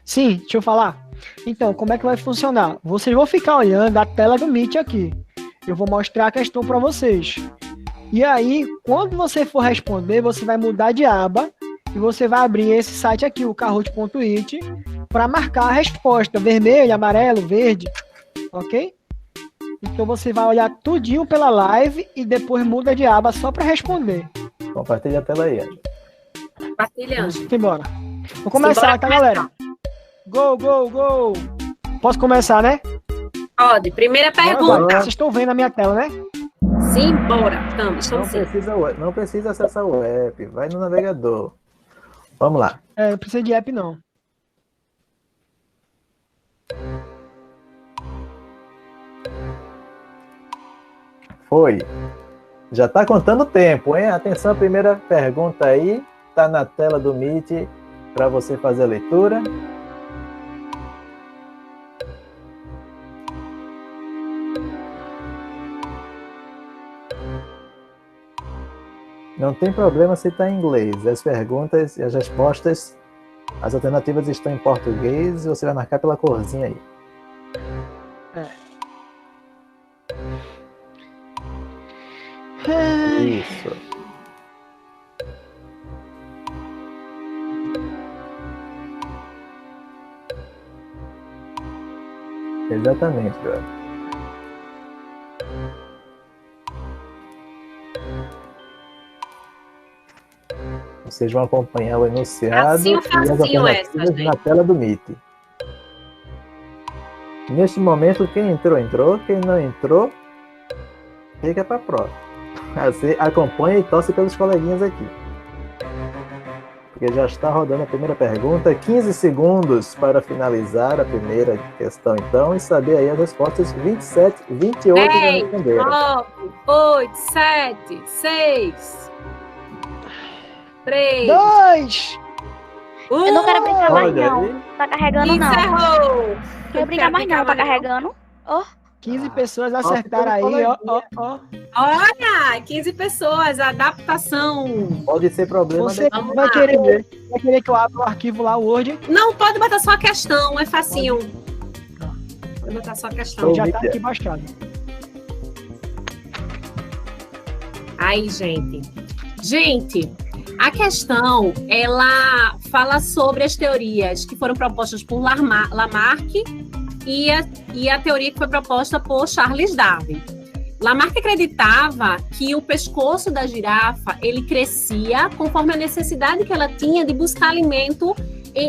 Sim, deixa eu falar. Então, como é que vai funcionar? Vocês vão ficar olhando a tela do Meet aqui. Eu vou mostrar a questão para vocês. E aí, quando você for responder, você vai mudar de aba e você vai abrir esse site aqui, o Kahoot.it, para marcar a resposta, vermelho, amarelo, verde, ok? Então você vai olhar tudinho pela live e depois muda de aba só para responder. Compartilha a tela aí. Compartilhando. Vamos embora. Vou começar, tá, galera? Go, go, go! Posso começar, né? Pode. Primeira pergunta. Agora, vocês estão vendo a minha tela, né? Sim, bora. Estamos sim. Não precisa acessar o app, vai no navegador. Vamos lá. Não precisa de app, não. Foi. Já está contando o tempo, hein? Atenção, a primeira pergunta aí. Está na tela do Meet para você fazer a leitura. Não tem problema se está em inglês. As perguntas e as respostas, as alternativas estão em português e você vai marcar pela corzinha aí. Isso. Exatamente, Joel. Vocês vão acompanhar o enunciado e as alternativas na tela do Meet. Neste momento, quem entrou, entrou. Quem não entrou, fica para a prova. Assim, acompanha e torce pelos coleguinhas aqui. Porque já está rodando a primeira pergunta. 15 segundos para finalizar a primeira questão, então, e saber aí as respostas. 27, 28 já responderam. 9, 8, 7, 6, 3, 2. Eu não quero brincar mais, Olha não. aí. Tá carregando, não. encerrou. Quero brincar mais, não. Tá carregando. Oh. 15 pessoas acertaram aí, ó. Olha, 15 pessoas, adaptação. Pode ser problema. Você vai querer que eu abra o arquivo lá, o Word? Não, pode botar só a questão, é facinho. Pode botar só a questão. Já tá aqui baixado. Aí, gente. Gente, a questão, ela fala sobre as teorias que foram propostas por Lamarck e a teoria que foi proposta por Charles Darwin. Lamarck acreditava que o pescoço da girafa, ele crescia conforme a necessidade que ela tinha de buscar alimento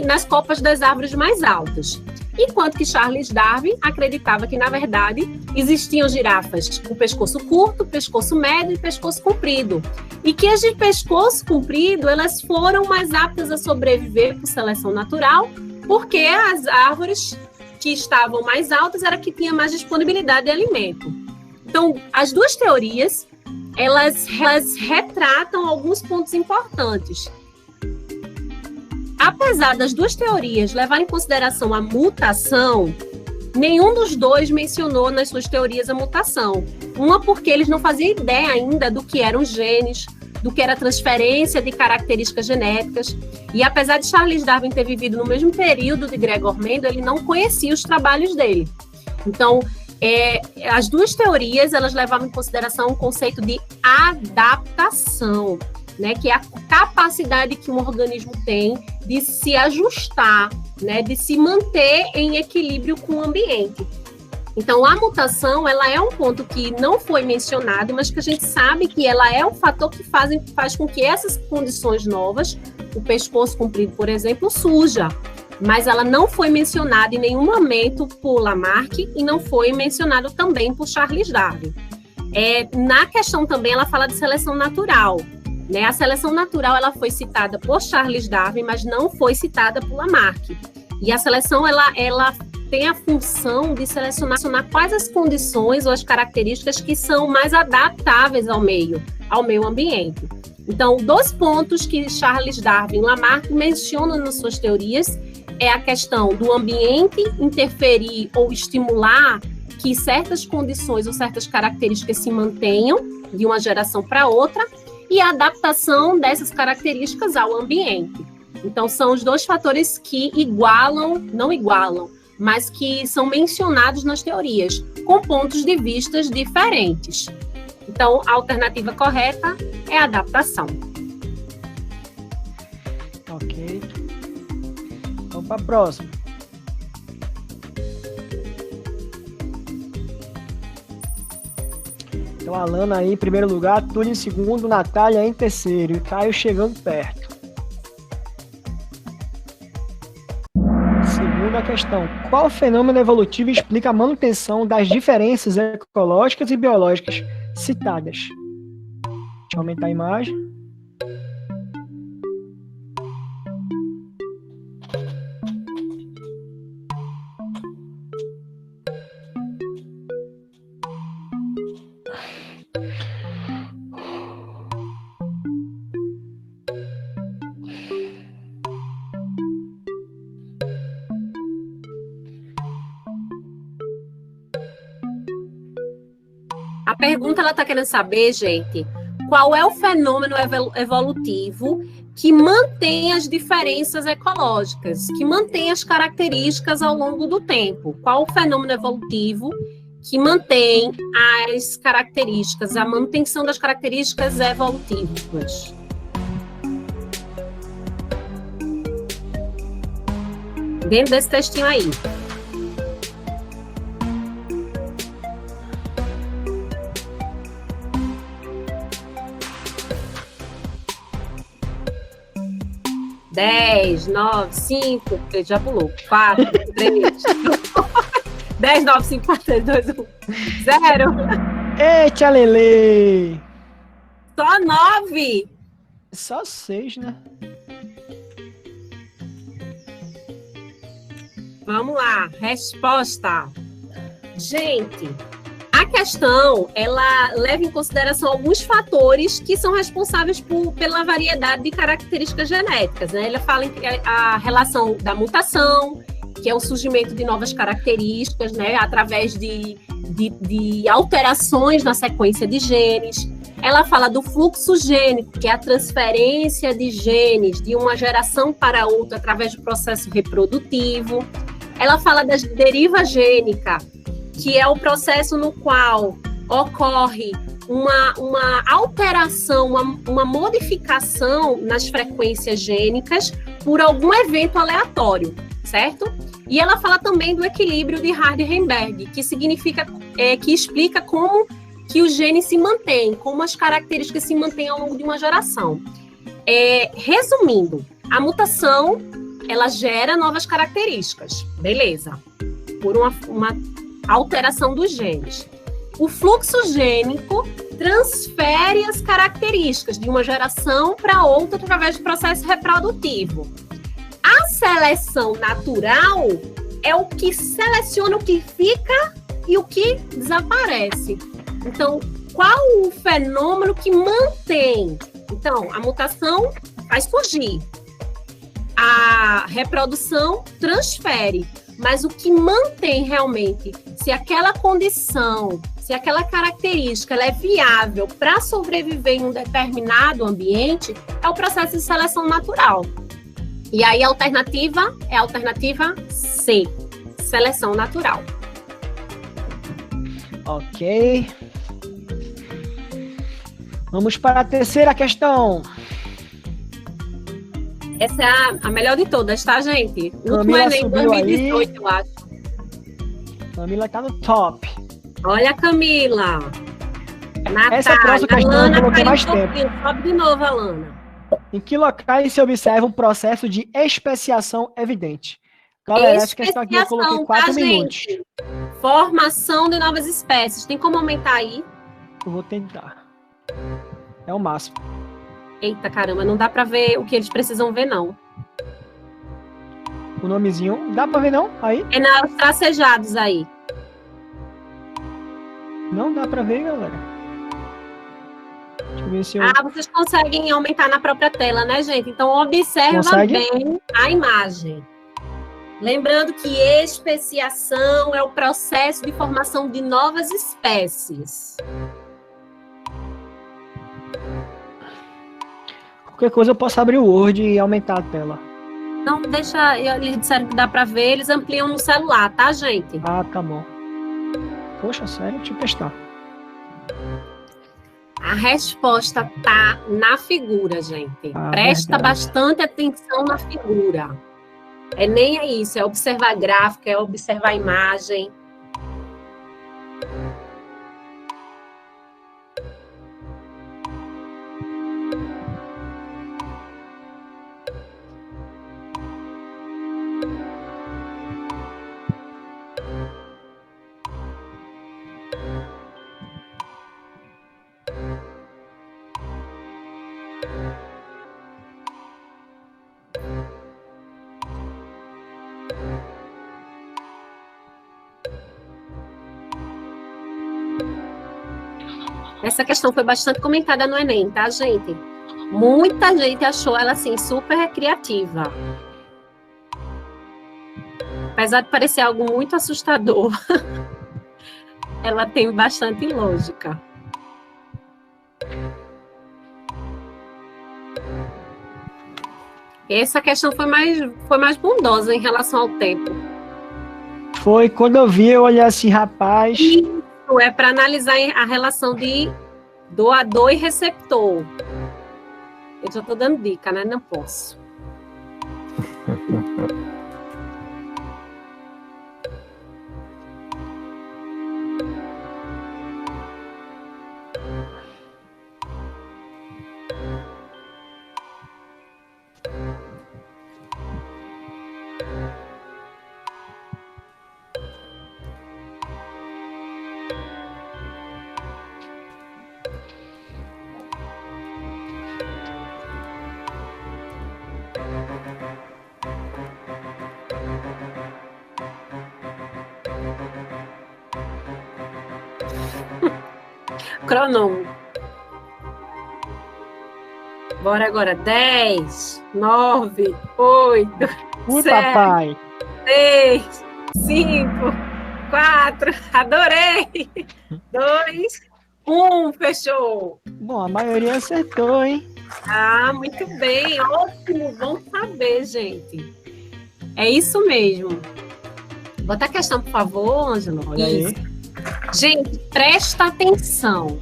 nas copas das árvores mais altas. Enquanto que Charles Darwin acreditava que, na verdade, existiam girafas com pescoço curto, pescoço médio e pescoço comprido. E que as de pescoço comprido, elas foram mais aptas a sobreviver por seleção natural, porque as árvores que estavam mais altas era que tinha mais disponibilidade de alimento. Então, as duas teorias, elas retratam alguns pontos importantes. Apesar das duas teorias levarem em consideração a mutação, nenhum dos dois mencionou nas suas teorias a mutação. Uma porque eles não faziam ideia ainda do que eram genes, do que era transferência de características genéticas. E apesar de Charles Darwin ter vivido no mesmo período de Gregor Mendel, ele não conhecia os trabalhos dele. Então, as duas teorias, elas levavam em consideração o conceito de adaptação, né, que é a capacidade que um organismo tem de se ajustar, né, de se manter em equilíbrio com o ambiente. Então, a mutação, ela é um ponto que não foi mencionado, mas que a gente sabe que ela é um fator que faz com que essas condições novas, o pescoço comprido, por exemplo, surja. Mas ela não foi mencionada em nenhum momento por Lamarck e não foi mencionado também por Charles Darwin. Na questão também, ela fala de seleção natural. Né? A seleção natural, ela foi citada por Charles Darwin, mas não foi citada por Lamarck. E a seleção, ela tem a função de selecionar quais as condições ou as características que são mais adaptáveis ao meio ambiente. Então, 2 pontos que Charles Darwin e Lamarck mencionam nas suas teorias é a questão do ambiente interferir ou estimular que certas condições ou certas características se mantenham de uma geração para outra, e a adaptação dessas características ao ambiente. Então, são os dois fatores que igualam, não igualam, mas que são mencionados nas teorias, com pontos de vistas diferentes. Então, a alternativa correta é a adaptação. Ok. Vamos para a próxima. Então, a Alana aí em primeiro lugar, Túlio em segundo, Natália em terceiro e Caio chegando perto. Segunda questão. Qual fenômeno evolutivo explica a manutenção das diferenças ecológicas e biológicas citadas? Deixa eu aumentar a imagem. A pergunta, ela está querendo saber, gente, qual é o fenômeno evolutivo que mantém as diferenças ecológicas, que mantém as características ao longo do tempo? Qual o fenômeno evolutivo que mantém as características, a manutenção das características evolutivas? Dentro desse textinho aí. Dez, 9, 5, ele já pulou. 4, 3, 10, 9, 5, 4, 3, 2, 1, 0. Eita, Lele! Só 9. Só 6, né? Vamos lá, resposta. Gente, a questão, ela leva em consideração alguns fatores que são responsáveis pela variedade de características genéticas, né? Ela fala entre a relação da mutação, que é o surgimento de novas características, né? Através de alterações na sequência de genes. Ela fala do fluxo gênico, que é a transferência de genes de uma geração para outra através do processo reprodutivo. Ela fala da deriva gênica, que é o processo no qual ocorre uma alteração, uma modificação nas frequências gênicas por algum evento aleatório, certo? E ela fala também do equilíbrio de Hardy-Weinberg, que significa, que explica como que o gene se mantém, como as características se mantêm ao longo de uma geração. Resumindo, a mutação, ela gera novas características, beleza, por uma alteração dos genes. O fluxo gênico transfere as características de uma geração para outra através do processo reprodutivo. A seleção natural é o que seleciona o que fica e o que desaparece. Então, qual o fenômeno que mantém? Então, a mutação faz surgir. A reprodução transfere. Mas o que mantém realmente, se aquela condição, se aquela característica ela é viável para sobreviver em um determinado ambiente, é o processo de seleção natural. E aí a alternativa é a alternativa C, seleção natural. Ok. Vamos para a terceira questão. Essa é a melhor de todas, tá, gente? O último Camila Enem subiu 2018, aí. eu acho. Camila tá no top. Olha a Camila. Natália, Essa próxima questão eu Alana coloquei caiu mais um pouquinho. Sobe de novo, Alana. Em que locais se observa um processo de especiação evidente? Galera, essa questão aqui eu coloquei 4 minutos. Gente? Formação de novas espécies. Tem como aumentar aí? Eu vou tentar. É o máximo. Eita, caramba, não dá pra ver o que eles precisam ver, não. O nomezinho. Dá pra ver, não? Aí? É nos tracejados aí. Não dá pra ver, galera. Deixa eu ver se eu... Ah, vocês conseguem aumentar na própria tela, né, gente? Então, observa Consegue? bem a imagem. Lembrando que especiação é o processo de formação de novas espécies. Qualquer coisa eu posso abrir o Word e aumentar a tela. Não, deixa, eles disseram que dá para ver, eles ampliam no celular, tá, gente? Ah, tá bom. Poxa, sério? Deixa eu testar. A resposta tá na figura, gente. Ah, Presta verdade. bastante atenção na figura. Nem é isso, é observar gráfico, é observar a imagem. Essa questão foi bastante comentada no Enem, tá, gente? Muita gente achou ela, assim, super criativa. Apesar de parecer algo muito assustador, ela tem bastante lógica. Essa questão foi mais bondosa em relação ao tempo. Foi quando eu vi, eu olhei assim, rapaz. Isso é para analisar a relação de doador e receptor. Eu já estou dando dica, né? Não posso. Cronômetro. Bora agora. 10, 9, 8, Ui, 7, papai. 6, 5, 4. Adorei. 2, 1. Fechou. Bom, a maioria acertou, hein? Ah, muito bem. Ótimo. Bom saber, gente. É isso mesmo. Bota a questão, por favor, Ângelo. Olha aí. Isso. Gente, presta atenção.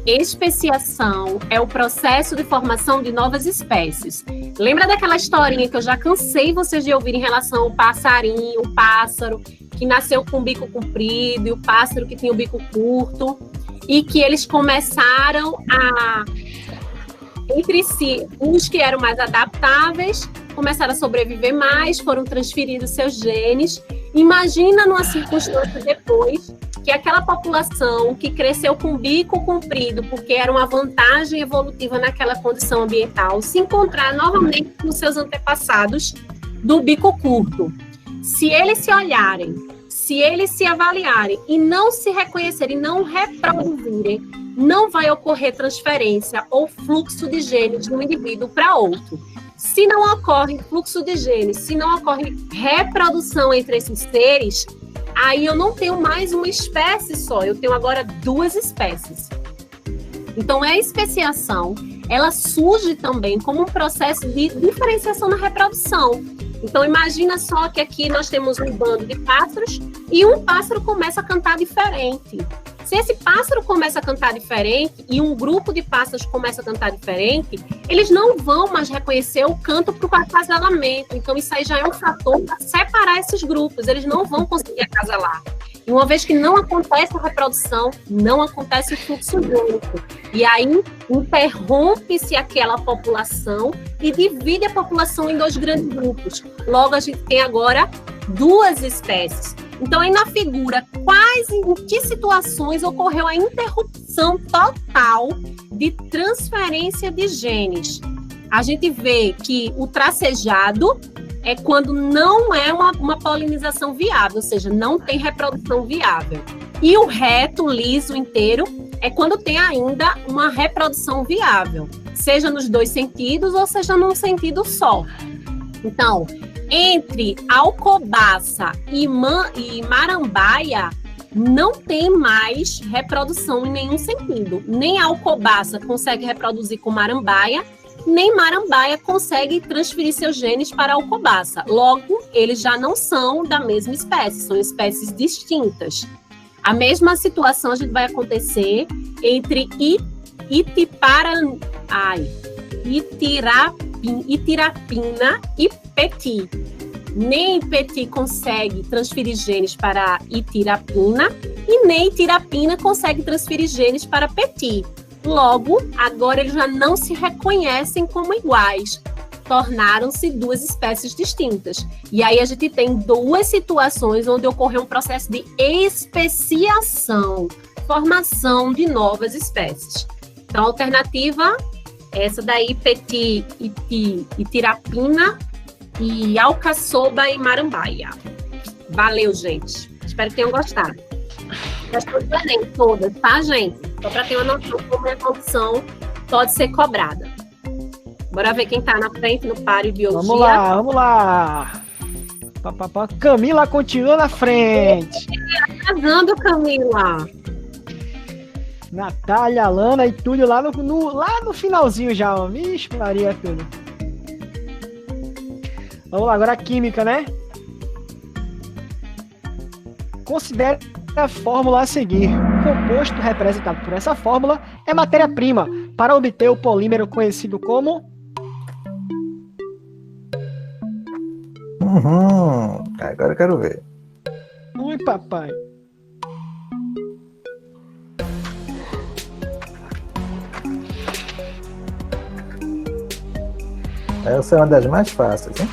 Especiação é o processo de formação de novas espécies. Lembra daquela historinha que eu já cansei vocês de ouvir em relação ao passarinho, o pássaro que nasceu com o bico comprido e o pássaro que tinha o bico curto, e que eles começaram a, entre si, uns que eram mais adaptáveis, começaram a sobreviver mais, foram transferidos seus genes. Imagina numa circunstância depois que aquela população que cresceu com bico comprido, porque era uma vantagem evolutiva naquela condição ambiental, se encontrar novamente com seus antepassados do bico curto. Se eles se olharem, se eles se avaliarem e não se reconhecerem, não reproduzirem, não vai ocorrer transferência ou fluxo de genes de um indivíduo para outro. Se não ocorre fluxo de genes, se não ocorre reprodução entre esses seres, aí eu não tenho mais uma espécie só, eu tenho agora duas espécies. Então, a especiação, ela surge também como um processo de diferenciação na reprodução. Então, imagina só que aqui nós temos um bando de pássaros e um pássaro começa a cantar diferente. Se esse pássaro começa a cantar diferente e um grupo de pássaros começa a cantar diferente, eles não vão mais reconhecer o canto para o acasalamento. Então, isso aí já é um fator para separar esses grupos. Eles não vão conseguir acasalar. E uma vez que não acontece a reprodução, não acontece o fluxo gênico. E aí, interrompe-se aquela população e divide a população em dois grandes grupos. Logo, a gente tem agora duas espécies. Então, aí na figura, em que situações ocorreu a interrupção total de transferência de genes? A gente vê que o tracejado é quando não é uma polinização viável, ou seja, não tem reprodução viável. E o reto, liso, inteiro, é quando tem ainda uma reprodução viável, seja nos dois sentidos ou seja num sentido só. Então, entre alcobaça e marambaia, não tem mais reprodução em nenhum sentido. Nem a alcobaça consegue reproduzir com marambaia nem marambaia consegue transferir seus genes para a alcobaça. Logo, eles já não são da mesma espécie, são espécies distintas. A mesma situação a gente vai acontecer entre itirapina e peti. Nem peti consegue transferir genes para itirapina e nem itirapina consegue transferir genes para peti. Logo, agora eles já não se reconhecem como iguais. Tornaram-se duas espécies distintas. E aí a gente tem duas situações onde ocorreu um processo de especiação, formação de novas espécies. Então, a alternativa é essa daí, peti, itirapina e alcaçoba e marambaia. Valeu, gente. Espero que tenham gostado. Questões do Enem, todas, tá, gente? Só para ter uma noção como a condição pode ser cobrada. Bora ver quem tá na frente no páreo de biologia. Vamos lá. Camila continua na frente. Arrasando, Camila. Natália, Alana e Túlio lá no finalzinho já. Ó. Vixe, Maria, Túlio. Vamos lá, agora a química, né? Considere a fórmula a seguir. O composto representado por essa fórmula é matéria-prima para obter o polímero conhecido como... Agora eu quero ver. Ui, papai. Essa é uma das mais fáceis, hein?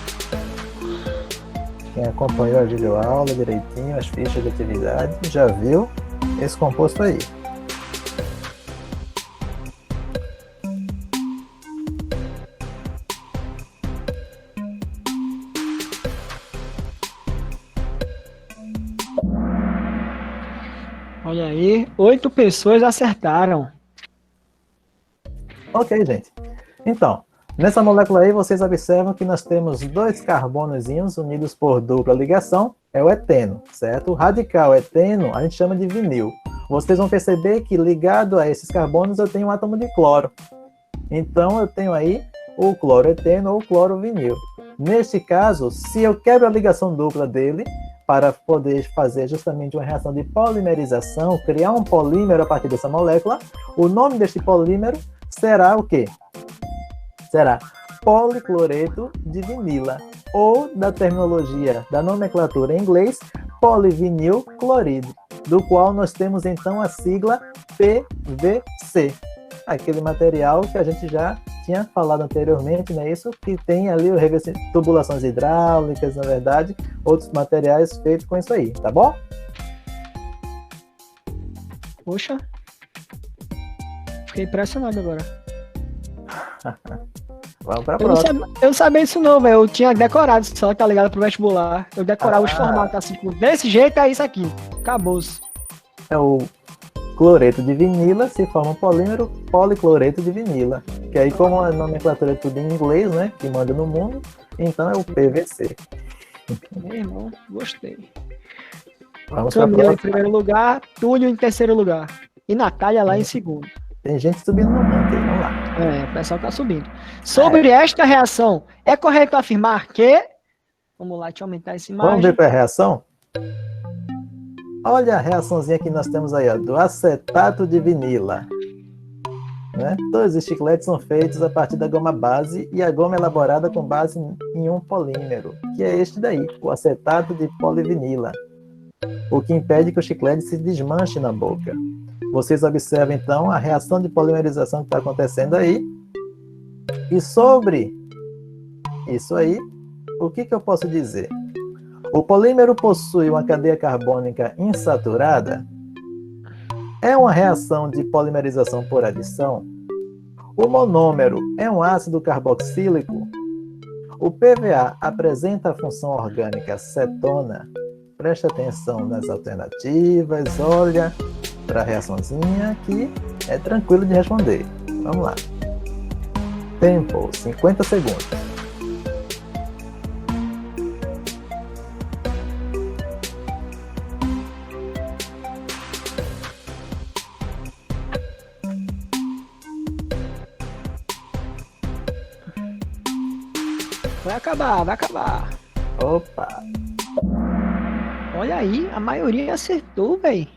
Quem acompanhou a videoaula direitinho, as fichas de atividade, já viu esse composto aí. Olha aí, 8 pessoas acertaram. Ok, gente. Então, nessa molécula aí, vocês observam que nós temos 2 carbonozinhos unidos por dupla ligação, é o eteno, certo? O radical eteno a gente chama de vinil. Vocês vão perceber que ligado a esses carbonos eu tenho um átomo de cloro. Então eu tenho aí o cloroeteno ou clorovinil. Neste caso, se eu quebro a ligação dupla dele, para poder fazer justamente uma reação de polimerização, criar um polímero a partir dessa molécula, o nome deste polímero será o quê? Será policloreto de vinila, ou da terminologia da nomenclatura em inglês, polivinil clorido, do qual nós temos então a sigla PVC, aquele material que a gente já tinha falado anteriormente, não é isso? Que tem ali tubulações hidráulicas, na verdade, outros materiais feitos com isso aí, tá bom? Poxa, fiquei impressionado agora. Vamos pra próxima. Eu não sabia isso não, velho. Eu tinha decorado só, tá ligado, pro vestibular. Eu decorava os formatos assim, desse jeito é isso aqui. Acabou-se. É o cloreto de vinila, se forma um polímero policloreto de vinila. Que aí, como a nomenclatura é tudo em inglês, né, que manda no mundo, então é o PVC. Meu irmão, gostei. Vamos pra Camila próxima. em primeiro lugar, Túlio em terceiro lugar. E Natália lá em segundo. Tem gente subindo no monte aí, vamos lá. É, o pessoal tá subindo. Sobre esta reação, é correto afirmar que... Vamos lá, deixa eu aumentar essa imagem. Vamos ver para a reação? Olha a reaçãozinha que nós temos aí, ó, do acetato de vinila. Né? Todos os chicletes são feitos a partir da goma base e a goma é elaborada com base em um polímero, que é este daí, o acetato de polivinila, o que impede que o chiclete se desmanche na boca. Vocês observam então a reação de polimerização que está acontecendo aí. E sobre isso aí, o que eu posso dizer? O polímero possui uma cadeia carbônica insaturada. É uma reação de polimerização por adição. O monômero é um ácido carboxílico. O PVA apresenta a função orgânica cetona. Preste atenção nas alternativas, olha para a reaçãozinha que é tranquilo de responder. Vamos lá. Tempo, 50 segundos. Vai acabar, vai acabar. Opa! Olha aí, a maioria acertou, velho.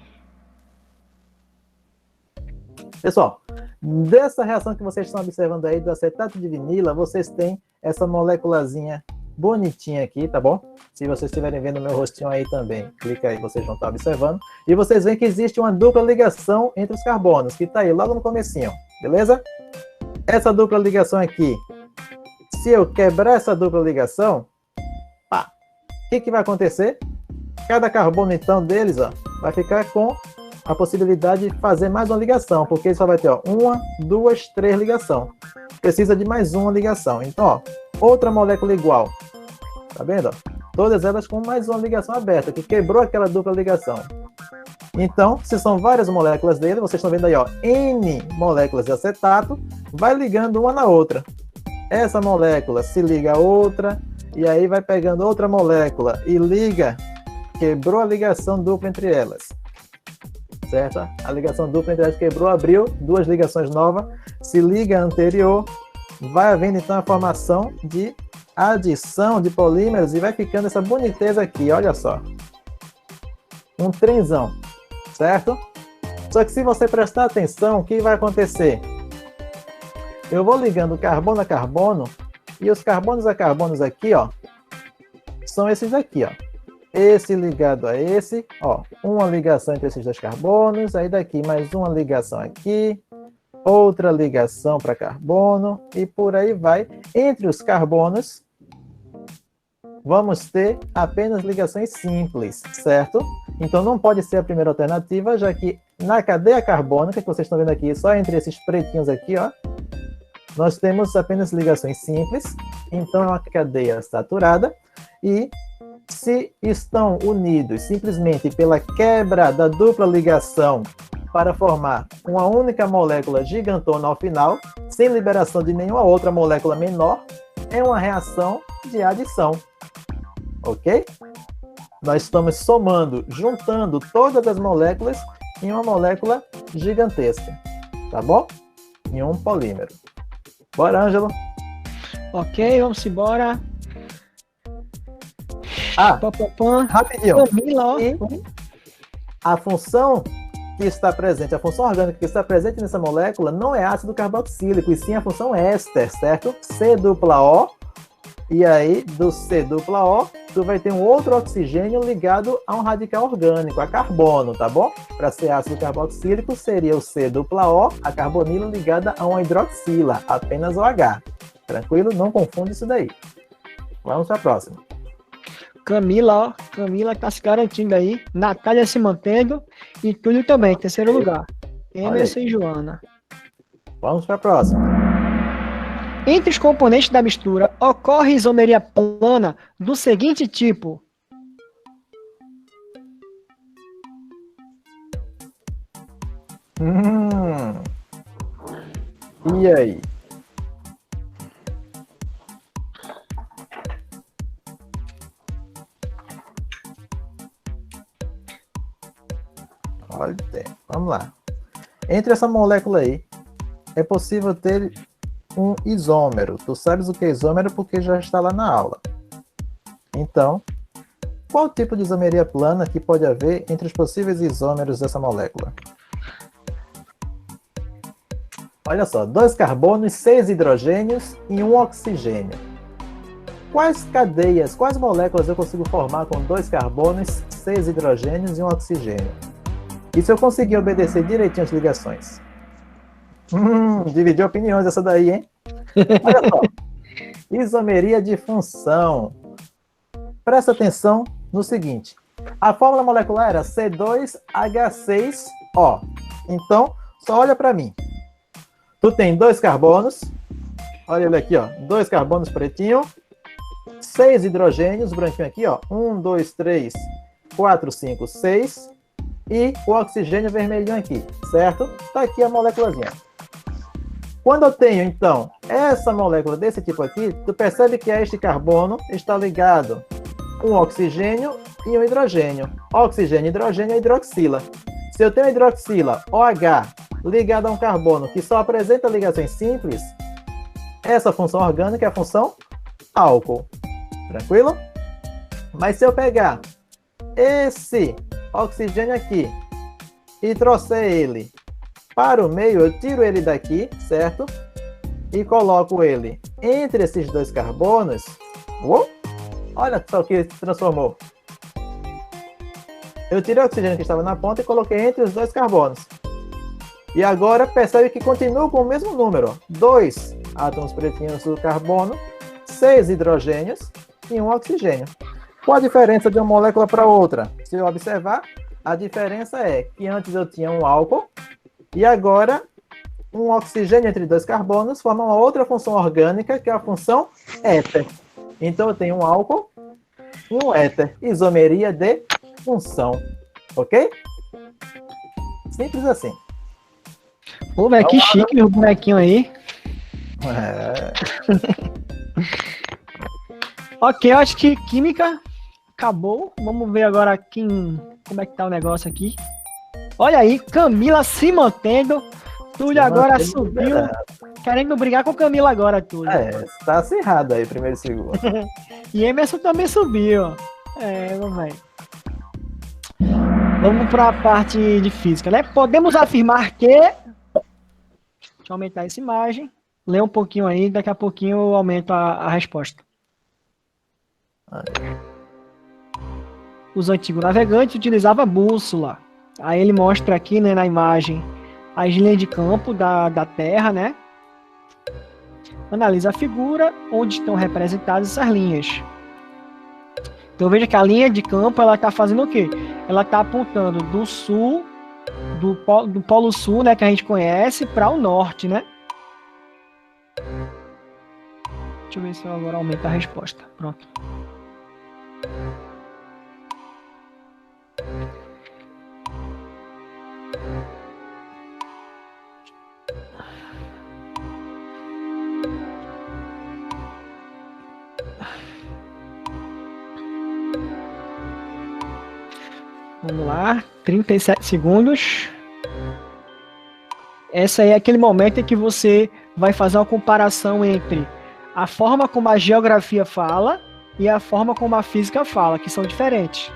Pessoal, dessa reação que vocês estão observando aí do acetato de vinila, vocês têm essa moléculazinha bonitinha aqui, tá bom? Se vocês estiverem vendo meu rostinho aí também, clica aí, vocês vão estar observando. E vocês veem que existe uma dupla ligação entre os carbonos, que tá aí logo no comecinho, beleza? Essa dupla ligação aqui, se eu quebrar essa dupla ligação, pá, o que vai acontecer? Cada carbono, então, deles, ó, vai ficar com a possibilidade de fazer mais uma ligação, porque ele só vai ter, ó, 1, 2, 3 ligação. Precisa de mais uma ligação. Então, ó, outra molécula igual. Tá vendo? Ó? Todas elas com mais uma ligação aberta, que quebrou aquela dupla ligação. Então, se são várias moléculas dele, vocês estão vendo aí, ó, N moléculas de acetato, vai ligando uma na outra. Essa molécula se liga a outra, e aí vai pegando outra molécula e liga, quebrou a ligação dupla entre elas. Certo? A ligação dupla entre elas quebrou, abriu, duas ligações novas, se liga a anterior, vai havendo então a formação de adição de polímeros e vai ficando essa boniteza aqui, olha só. Um trenzão, certo? Só que se você prestar atenção, o que vai acontecer? Eu vou ligando carbono a carbono e os carbonos a carbonos aqui, ó, são esses aqui, ó. Esse ligado a esse, ó, uma ligação entre esses dois carbonos, aí daqui mais uma ligação aqui, outra ligação para carbono e por aí vai. Entre os carbonos, vamos ter apenas ligações simples, certo? Então não pode ser a primeira alternativa, já que na cadeia carbônica, que vocês estão vendo aqui, só entre esses pretinhos aqui, ó, nós temos apenas ligações simples, então é uma cadeia saturada, e se estão unidos simplesmente pela quebra da dupla ligação para formar uma única molécula gigantona ao final, sem liberação de nenhuma outra molécula menor, é uma reação de adição. Ok? Nós estamos somando, juntando todas as moléculas em uma molécula gigantesca. Tá bom? Em um polímero. Bora, Ângelo. Ok, vamos embora. Rapidinho. Camila, E a função que está presente, a função orgânica que está presente nessa molécula não é ácido carboxílico, e sim a função éster, certo? C dupla O, e aí do C dupla O, tu vai ter um outro oxigênio ligado a um radical orgânico, a carbono, tá bom? Para ser ácido carboxílico seria o C dupla O, a carbonila ligada a uma hidroxila, apenas OH. Tranquilo? Não confunde isso daí. Vamos para a próxima. Camila, ó. Camila tá se garantindo aí. Natália se mantendo. E Túlio também, terceiro lugar. Emerson e Joana. Vamos para a próxima. Entre os componentes da mistura, ocorre isomeria plana do seguinte tipo. E aí? Olha, vamos lá. Entre essa molécula aí, é possível ter um isômero. Tu sabes o que é isômero porque já está lá na aula. Então, qual tipo de isomeria plana que pode haver entre os possíveis isômeros dessa molécula? Olha só, 2 carbonos, 6 hidrogênios e 1 oxigênio. Quais cadeias, quais moléculas eu consigo formar com 2 carbonos, 6 hidrogênios e 1 oxigênio? E se eu conseguir obedecer direitinho as ligações? Dividiu opiniões essa daí, hein? Olha só. Isomeria de função. Presta atenção no seguinte. A fórmula molecular era C2H6O. Então, só olha para mim. Tu tem 2 carbonos. Olha ele aqui, ó. 2 carbonos pretinho. 6 hidrogênios, branquinho aqui, ó. 1, 2, 3, 4, 5, 6. E o oxigênio vermelhinho aqui, certo? Tá aqui a moléculazinha. Quando eu tenho, então, essa molécula desse tipo aqui, tu percebe que este carbono está ligado um oxigênio e um hidrogênio. Oxigênio e hidrogênio é hidroxila. Se eu tenho hidroxila, OH, ligado a um carbono que só apresenta ligações simples, essa função orgânica é a função álcool. Tranquilo? Mas se eu pegar esse oxigênio aqui e trouxer ele para o meio, eu tiro ele daqui, certo? E coloco ele entre esses dois carbonos. Olha só o que se transformou. Eu tirei o oxigênio que estava na ponta e coloquei entre os dois carbonos. E agora percebe que continua com o mesmo número. 2 átomos pretinhos do carbono, 6 hidrogênios e 1 oxigênio. Qual a diferença de uma molécula para outra? Se eu observar, a diferença é que antes eu tinha um álcool e agora um oxigênio entre dois carbonos forma uma outra função orgânica, que é a função éter. Então eu tenho um álcool e um éter. Isomeria de função. Ok? Simples assim. Pô, velho, que chique meu bonequinho aí. Ok, eu acho que química acabou. Vamos ver agora como é que tá o negócio aqui. Olha aí, Camila se mantendo. Túlio agora subiu. Querendo brigar com Camila agora, Túlio. Tá acirrado aí, primeiro e segundo. E Emerson também subiu. Velho. Vamos para a parte de física, né? Podemos afirmar que... Deixa eu aumentar essa imagem. Lê um pouquinho aí, daqui a pouquinho eu aumento a resposta. Os antigos navegantes utilizavam bússola. Aí ele mostra aqui, né, na imagem as linhas de campo da Terra, né? Analisa a figura onde estão representadas essas linhas. Então veja que a linha de campo ela está fazendo o quê? Ela está apontando do sul, do polo sul, né, que a gente conhece, para o norte, né? Deixa eu ver se eu agora aumento a resposta. Pronto. Vamos lá, 37 segundos. Essa aí é aquele momento em que você vai fazer uma comparação entre a forma como a geografia fala e a forma como a física fala, que são diferentes.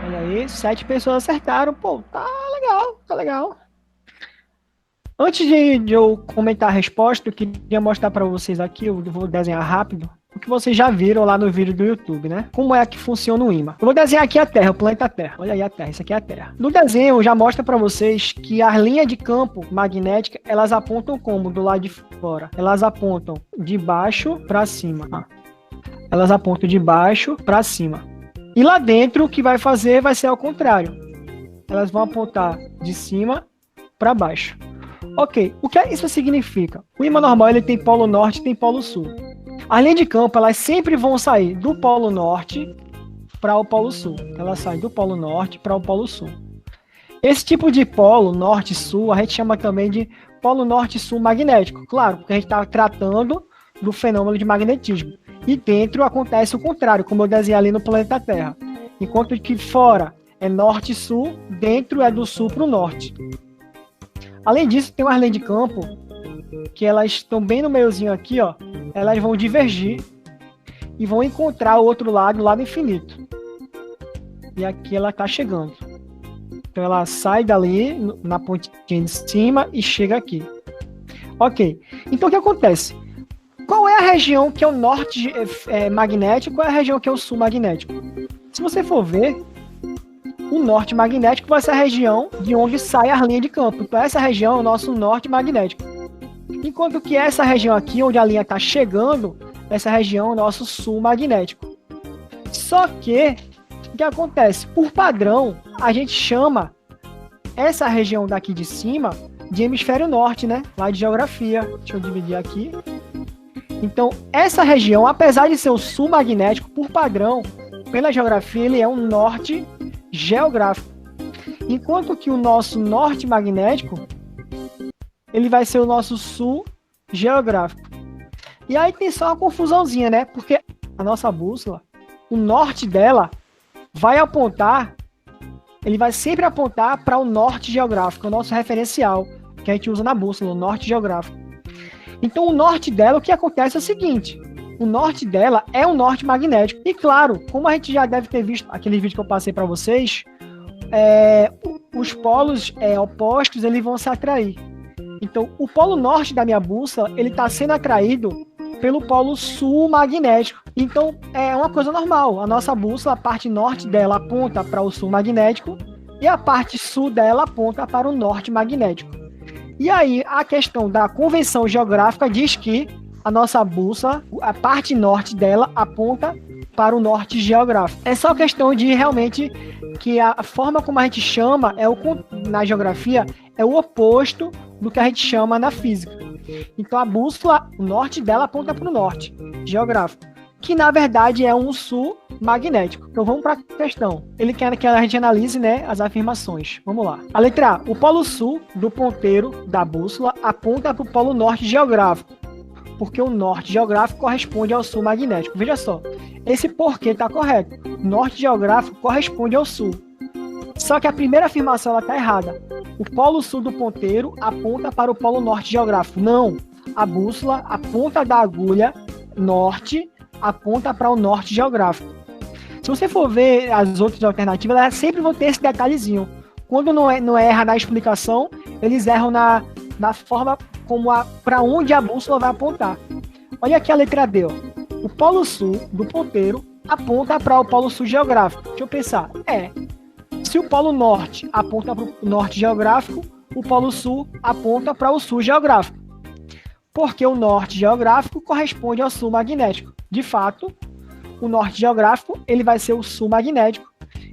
Olha aí, 7 pessoas acertaram. Pô, tá legal, tá legal. Antes de eu comentar a resposta, eu queria mostrar para vocês aqui, eu vou desenhar rápido, o que vocês já viram lá no vídeo do YouTube, né? Como é que funciona o ímã. Eu vou desenhar aqui a Terra, o planeta Terra. Olha aí a Terra, isso aqui é a Terra. No desenho já mostra para vocês que as linhas de campo magnética, elas apontam como? Do lado de fora. Elas apontam de baixo para cima. Elas apontam de baixo para cima. E lá dentro, o que vai fazer vai ser ao contrário. Elas vão apontar de cima para baixo. Ok, o que isso significa? O ímã normal ele tem polo norte e tem polo sul. As linhas de campo elas sempre vão sair do polo norte para o polo sul. Elas saem do polo norte para o polo sul. Esse tipo de polo norte-sul a gente chama também de polo norte-sul magnético. Claro, porque a gente está tratando do fenômeno de magnetismo. E dentro acontece o contrário, como eu desenhei ali no planeta Terra. Enquanto que fora é norte-sul, dentro é do sul para o norte. Além disso, tem umas linhas de campo que elas estão bem no meiozinho aqui, ó. Elas vão divergir e vão encontrar o outro lado, o lado infinito. E aqui ela está chegando. Então ela sai dali, na pontinha de cima, e chega aqui. Ok. Então o que acontece? Qual é a região que é o norte magnético e qual é a região que é o sul magnético? Se você for ver, o norte magnético vai ser a região de onde sai a linha de campo. Então essa região é o nosso norte magnético. Enquanto que essa região aqui, onde a linha está chegando, essa região é o nosso sul magnético. Só que, o que acontece? Por padrão, a gente chama essa região daqui de cima de hemisfério norte, né? Lá de geografia. Deixa eu dividir aqui. Então, essa região, apesar de ser o sul magnético, por padrão, pela geografia, ele é um norte geográfico. Enquanto que o nosso norte magnético, ele vai ser o nosso sul geográfico. E aí tem só uma confusãozinha, né? Porque a nossa bússola, o norte dela vai apontar, ele vai sempre apontar para o norte geográfico, o nosso referencial, que a gente usa na bússola, o norte geográfico. Então, o norte dela, o que acontece é o seguinte: o norte dela é um norte magnético. E claro, como a gente já deve ter visto aquele vídeo que eu passei para vocês, os polos opostos eles vão se atrair. Então, o polo norte da minha bússola, ele está sendo atraído pelo polo sul magnético. Então, é uma coisa normal. A nossa bússola, a parte norte dela aponta para o sul magnético e a parte sul dela aponta para o norte magnético. E aí, a questão da convenção geográfica diz que a nossa bússola, a parte norte dela aponta para o norte geográfico. É só questão de realmente que a forma como a gente chama na geografia é o oposto do que a gente chama na física. Então a bússola, o norte dela aponta para o norte geográfico, que na verdade é um sul magnético. Então vamos para a questão. Ele quer que a gente analise, né, as afirmações. Vamos lá. A letra A. O polo sul do ponteiro da bússola aponta para o polo norte geográfico, porque o norte geográfico corresponde ao sul magnético. Veja só, esse porquê está correto. Norte geográfico corresponde ao sul. Só que a primeira afirmação está errada. O polo sul do ponteiro aponta para o polo norte geográfico. Não. A bússola, a ponta da agulha norte, aponta para o norte geográfico. Se você for ver as outras alternativas, elas sempre vão ter esse detalhezinho. Quando não erra na explicação, eles erram na forma como para onde a bússola vai apontar. Olha aqui a letra D. Ó. O polo sul do ponteiro aponta para o polo sul geográfico. Deixa eu pensar. Se o polo norte aponta para o norte geográfico, o polo sul aponta para o sul geográfico. Porque o norte geográfico corresponde ao sul magnético. De fato, o norte geográfico ele vai ser o sul magnético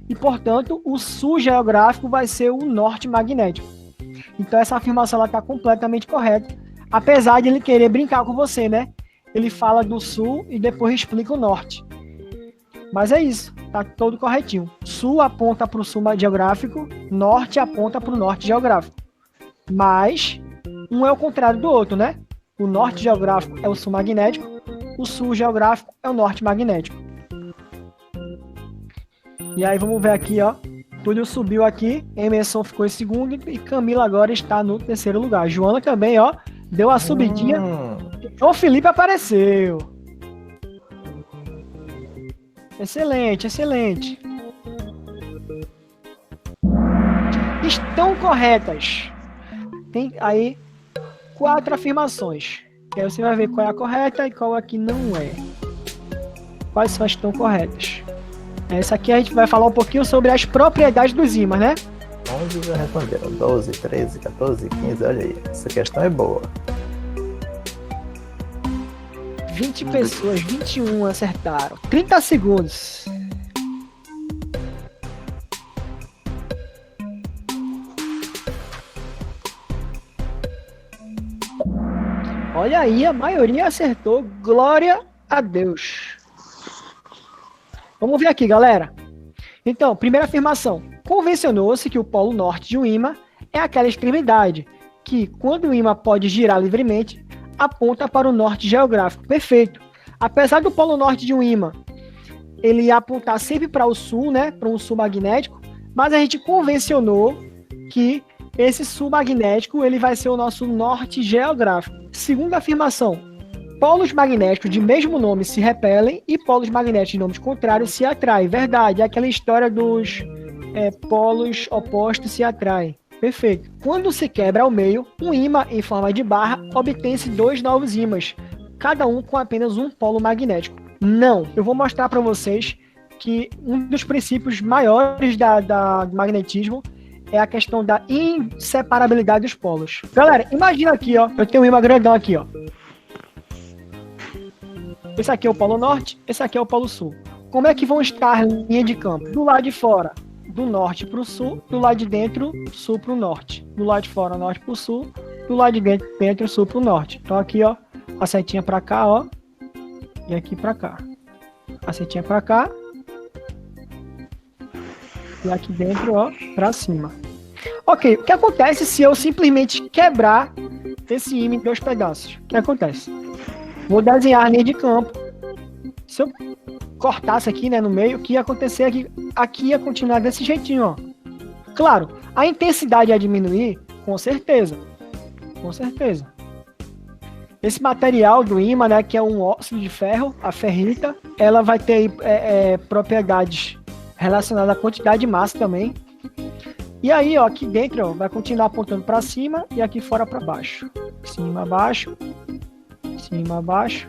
e, portanto, o sul geográfico vai ser o norte magnético. Então essa afirmação está completamente correta, apesar de ele querer brincar com você, né? Ele fala do sul e depois explica o norte. Mas é isso, tá todo corretinho. Sul aponta para o sul geográfico, norte aponta para o norte geográfico. Mas um é o contrário do outro, né? O norte geográfico é o sul magnético, o sul geográfico é o norte magnético. E aí vamos ver aqui, ó. Túlio subiu aqui, Emerson ficou em segundo e Camila agora está no terceiro lugar. Joana também, ó, deu a subidinha. O Felipe apareceu. Excelente, excelente. Estão corretas. Tem aí 4 afirmações. E aí você vai ver qual é a correta e qual aqui não é. Quais são as que estão corretas? Essa aqui a gente vai falar um pouquinho sobre as propriedades dos ímãs, né? 11 já responderam. 12, 13, 14, 15. Olha aí. Essa questão é boa. 20 pessoas, 21 acertaram. 30 segundos. Olha aí, a maioria acertou. Glória a Deus. Vamos ver aqui, galera. Então, primeira afirmação. Convencionou-se que o polo norte de um ímã é aquela extremidade que, quando o ímã pode girar livremente, aponta para o norte geográfico. Perfeito. Apesar do polo norte de um ímã ele apontar sempre para o sul, né, para um sul magnético, mas a gente convencionou que esse sul magnético ele vai ser o nosso norte geográfico. Segunda afirmação. Polos magnéticos de mesmo nome se repelem e polos magnéticos de nomes contrários se atraem. Verdade, é aquela história dos polos opostos se atraem. Perfeito. Quando se quebra ao meio, um ímã em forma de barra obtém-se 2 novos ímãs, cada um com apenas um polo magnético. Não. Eu vou mostrar para vocês que um dos princípios maiores do magnetismo é a questão da inseparabilidade dos polos. Galera, imagina aqui, ó. Eu tenho um ímã grandão aqui, ó. Esse aqui é o polo norte, esse aqui é o polo sul. Como é que vão estar linha de campo? Do lado de fora, do norte para o sul, do lado de dentro, sul para o norte. Do lado de fora, norte para o sul, do lado de dentro, sul para o norte. Então aqui, ó, a setinha para cá, ó, e aqui para cá. A setinha para cá E aqui dentro, ó, pra cima. Ok, o que acontece se eu simplesmente quebrar esse ímã em 2 pedaços? O que acontece? Vou desenhar a linha de campo. Se eu cortasse aqui, né, no meio, o que ia acontecer aqui? Aqui ia continuar desse jeitinho, ó. Claro, a intensidade ia diminuir, com certeza. Com certeza. Esse material do ímã, né, que é um óxido de ferro, a ferrita, ela vai ter propriedades relacionadas à quantidade de massa também. E aí, ó, aqui dentro, ó, vai continuar apontando para cima e aqui fora para baixo. Cima, baixo. Cima, baixo.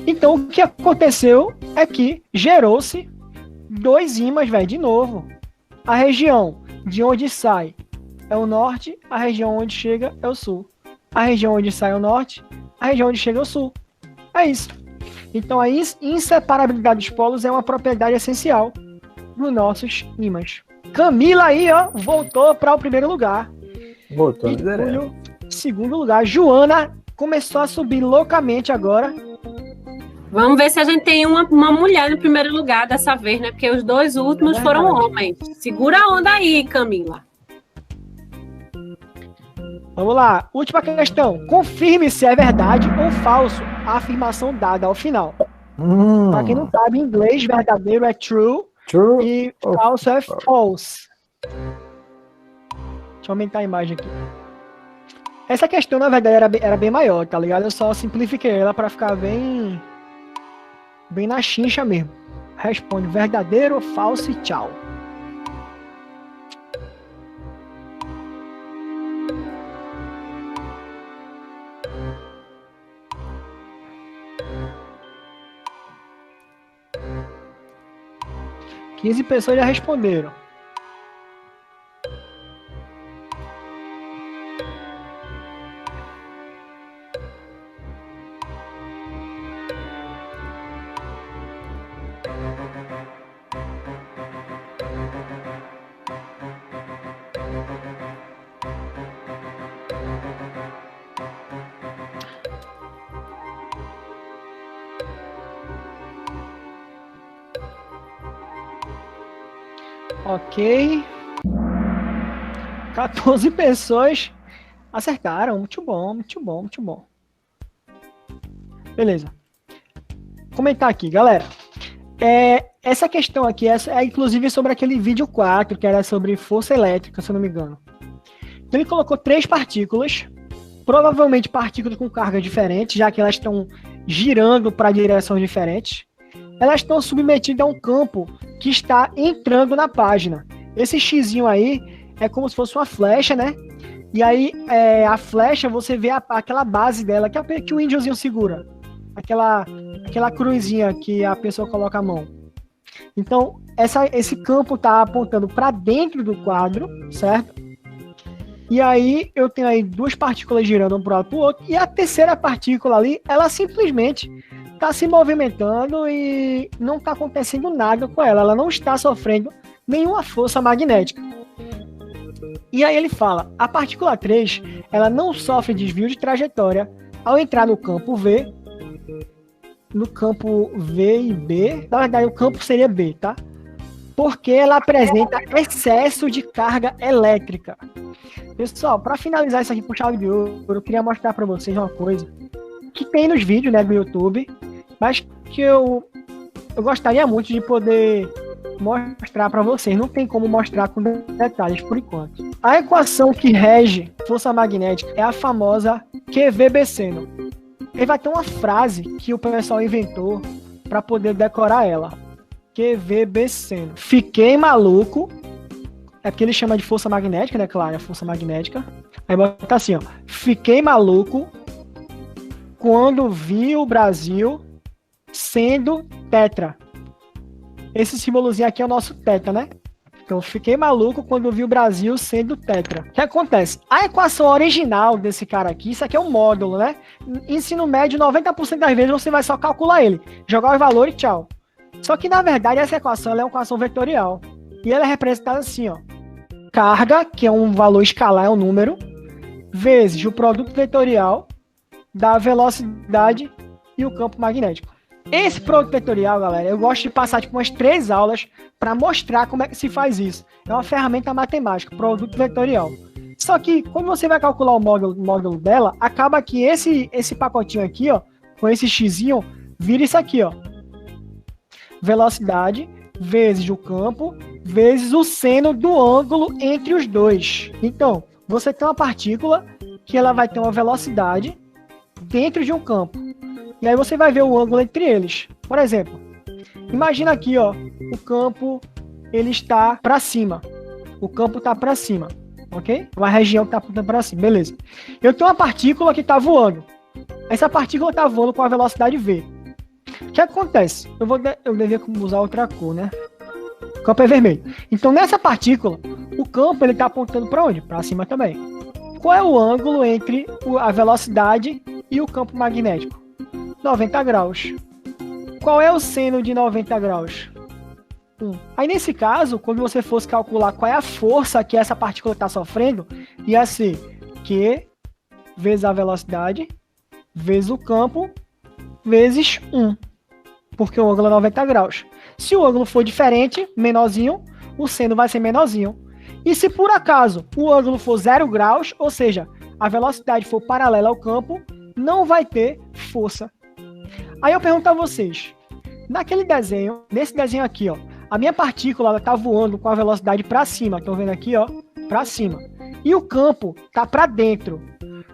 Então, o que aconteceu é que gerou-se 2 ímãs, velho, de novo. A região de onde sai é o norte, a região onde chega é o sul. A região onde sai é o norte, a região onde chega é o sul. É isso. Então, a inseparabilidade dos polos é uma propriedade essencial dos nossos ímãs. Camila aí, ó, voltou para o primeiro lugar. Voltou, E Túlio, segundo lugar. Joana começou a subir loucamente agora. Vamos ver se a gente tem uma mulher no primeiro lugar dessa vez, né? Porque os 2 últimos foram homens. Segura a onda aí, Camila. Vamos lá. Última questão. Confirme se é verdade ou falso a afirmação dada ao final. Para quem não sabe, em inglês, verdadeiro é true. True E falso é false. Deixa eu aumentar a imagem aqui. Essa questão, na verdade, era bem maior, tá ligado? Eu só simplifiquei ela para ficar bem na chincha mesmo. Responde verdadeiro, falso e tchau. Quinze pessoas já responderam. Ok. 14 pessoas acertaram. Muito bom, muito bom, muito bom. Beleza. Vou comentar aqui, galera. Essa questão aqui é inclusive sobre aquele vídeo 4, que era sobre força elétrica, se eu não me engano. Então ele colocou 3 partículas, provavelmente partículas com cargas diferentes, já que elas estão girando para direções diferentes. Elas estão submetidas a um campo que está entrando na página. Esse xizinho aí é como se fosse uma flecha, né? E aí a flecha, você vê aquela base dela, que o índiozinho segura. Aquela cruzinha que a pessoa coloca a mão. Então, esse campo está apontando para dentro do quadro, certo? E aí eu tenho aí 2 partículas girando um para o lado para o outro, e a terceira partícula ali, ela simplesmente está se movimentando e não está acontecendo nada com ela. Ela não está sofrendo nenhuma força magnética. E aí ele fala, a partícula 3, ela não sofre desvio de trajetória ao entrar no campo V, no campo V e B, na verdade o campo seria B, tá? Porque ela apresenta excesso de carga elétrica. Pessoal, para finalizar isso aqui com chave de ouro, eu queria mostrar para vocês uma coisa que tem nos vídeos, né, do YouTube, mas que eu gostaria muito de poder mostrar para vocês. Não tem como mostrar com detalhes por enquanto. A equação que rege força magnética é a famosa QV-Besseno. Ele vai ter uma frase que o pessoal inventou para poder decorar ela. QV-Besseno. Fiquei maluco. É porque ele chama de força magnética, né? Claro, é força magnética. Aí bota assim, ó. Fiquei maluco quando vi o Brasil sendo tetra. Esse símbolozinho aqui é o nosso tetra, né? Então, fiquei maluco quando vi o Brasil sendo tetra. O que acontece? A equação original desse cara aqui, isso aqui é um módulo, né? Ensino médio, 90% das vezes você vai só calcular ele. Jogar os valores e tchau. Só que, na verdade, essa equação ela é uma equação vetorial. E ela é representada assim, ó. Carga, que é um valor escalar, é um número, vezes o produto vetorial da velocidade e o campo magnético. Esse produto vetorial, galera, eu gosto de passar tipo umas 3 aulas para mostrar como é que se faz isso. É uma ferramenta matemática, produto vetorial. Só que quando você vai calcular o módulo dela, acaba que esse pacotinho aqui, ó, com esse xzinho, vira isso aqui, ó. Velocidade vezes o campo vezes o seno do ângulo entre os dois. Então, você tem uma partícula que ela vai ter uma velocidade dentro de um campo. E aí você vai ver o ângulo entre eles. Por exemplo, imagina aqui, ó, o campo ele está para cima. O campo está para cima, ok? Uma região que está apontando para cima, beleza. Eu tenho uma partícula que está voando. Essa partícula está voando com a velocidade v. O que acontece? Eu devia usar outra cor, né? O campo é vermelho. Então, nessa partícula, o campo ele está apontando para onde? Para cima também. Qual é o ângulo entre a velocidade e o campo magnético? 90 graus. Qual é o seno de 90 graus? 1. Aí, nesse caso, quando você fosse calcular qual é a força que essa partícula está sofrendo, ia ser Q vezes a velocidade vezes o campo vezes 1. Porque o ângulo é 90 graus. Se o ângulo for diferente, menorzinho, o seno vai ser menorzinho. E se por acaso o ângulo for 0 graus, ou seja, a velocidade for paralela ao campo, não vai ter força. Aí eu pergunto a vocês, naquele desenho, nesse desenho aqui, ó, a minha partícula está voando com a velocidade para cima, estão vendo aqui, ó, para cima. E o campo tá para dentro,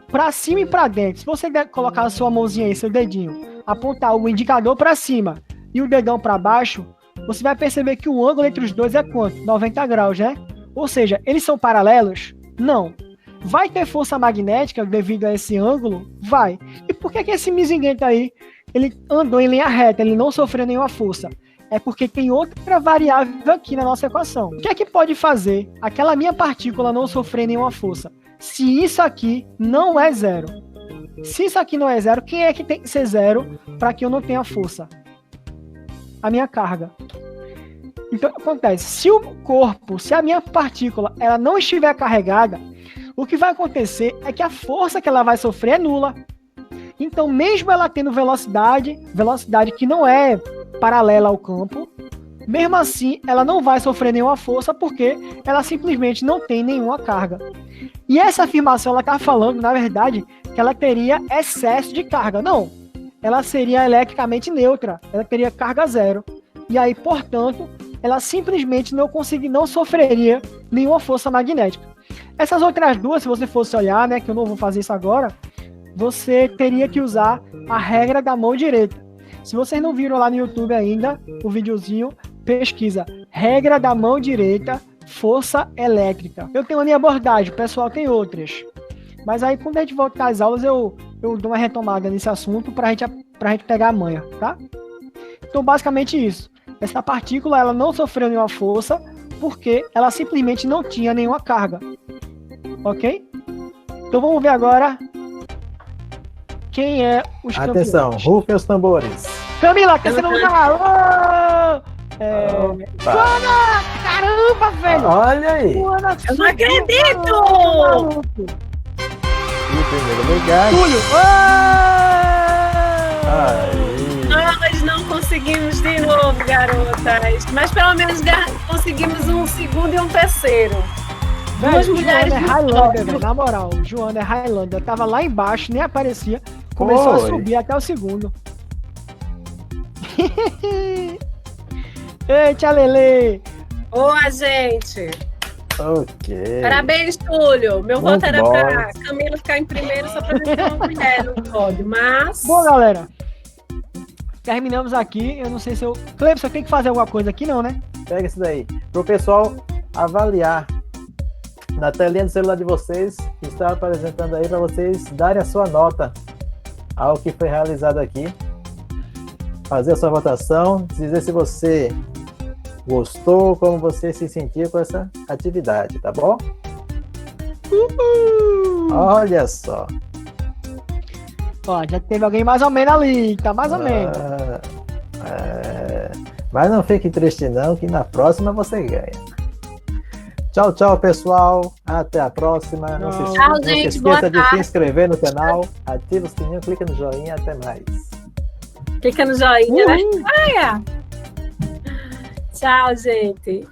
para cima e para dentro. Se você colocar a sua mãozinha aí, seu dedinho, apontar o indicador para cima e o dedão para baixo, você vai perceber que o ângulo entre os dois é quanto? 90 graus, né? Ou seja, eles são paralelos? Não. Vai ter força magnética devido a esse ângulo? Vai. E por que esse mizinguento aí, ele andou em linha reta, ele não sofreu nenhuma força? É porque tem outra variável aqui na nossa equação. O que é que pode fazer aquela minha partícula não sofrer nenhuma força? Se isso aqui não é zero. Se isso aqui não é zero, quem é que tem que ser zero para que eu não tenha força? A minha carga. Então, o que acontece? Se o corpo, se a minha partícula, ela não estiver carregada, o que vai acontecer é que a força que ela vai sofrer é nula. Então, mesmo ela tendo velocidade que não é paralela ao campo, mesmo assim, ela não vai sofrer nenhuma força porque ela simplesmente não tem nenhuma carga. E essa afirmação, ela está falando, na verdade, que ela teria excesso de carga. Não, ela seria eletricamente neutra, ela teria carga zero. E aí, portanto, ela simplesmente não sofreria nenhuma força magnética. Essas outras duas, se você fosse olhar, né, que eu não vou fazer isso agora, você teria que usar a regra da mão direita. Se vocês não viram lá no YouTube ainda, o videozinho, pesquisa regra da mão direita, força elétrica. Eu tenho a minha abordagem, o pessoal tem outras. Mas aí, quando a gente voltar às aulas, eu dou uma retomada nesse assunto pra gente pegar a manha, tá? Então, basicamente isso. Essa partícula, ela não sofreu nenhuma força porque ela simplesmente não tinha nenhuma carga. Ok? Então, vamos ver agora quem é os campeões. Atenção, rufem os tambores. Camila, que você não tá... Joana! Caramba, velho! Olha aí! Joana, Eu não acredito! E primeiro lugar. Túlio! Nós não conseguimos de novo, garotas. Mas pelo menos conseguimos um segundo e um terceiro. Duas Velho, mulheres Joana é de Highlander, pódio. velho. Na moral, Joana é Highlander. Tava lá embaixo, nem aparecia. Começou a Foi. subir até o segundo. Eita, Lele! Boa, gente. Ok. Parabéns, Túlio. Meu Muito voto era bom. pra Camila ficar em primeiro só pra ver uma mulher no pódio. Mas. Bom, galera. Terminamos aqui. Eu não sei se eu... Cleber, você tem que fazer alguma coisa aqui, não, né? Pega isso daí. Pro pessoal avaliar na telinha do celular de vocês, que está apresentando aí para vocês darem a sua nota ao que foi realizado aqui. Fazer a sua votação, dizer se você gostou, como você se sentiu com essa atividade, tá bom? Olha só. Ó, já teve alguém mais ou menos ali. Tá mais ou menos. Mas não fique triste não, que na próxima você ganha. Tchau, tchau, pessoal. Até a próxima. Não se, Tchau, não se gente. esqueça Boa de se tarde. inscrever no canal. Ativa o sininho, clica no joinha. Até mais. Clica no joinha, né? Tchau, gente.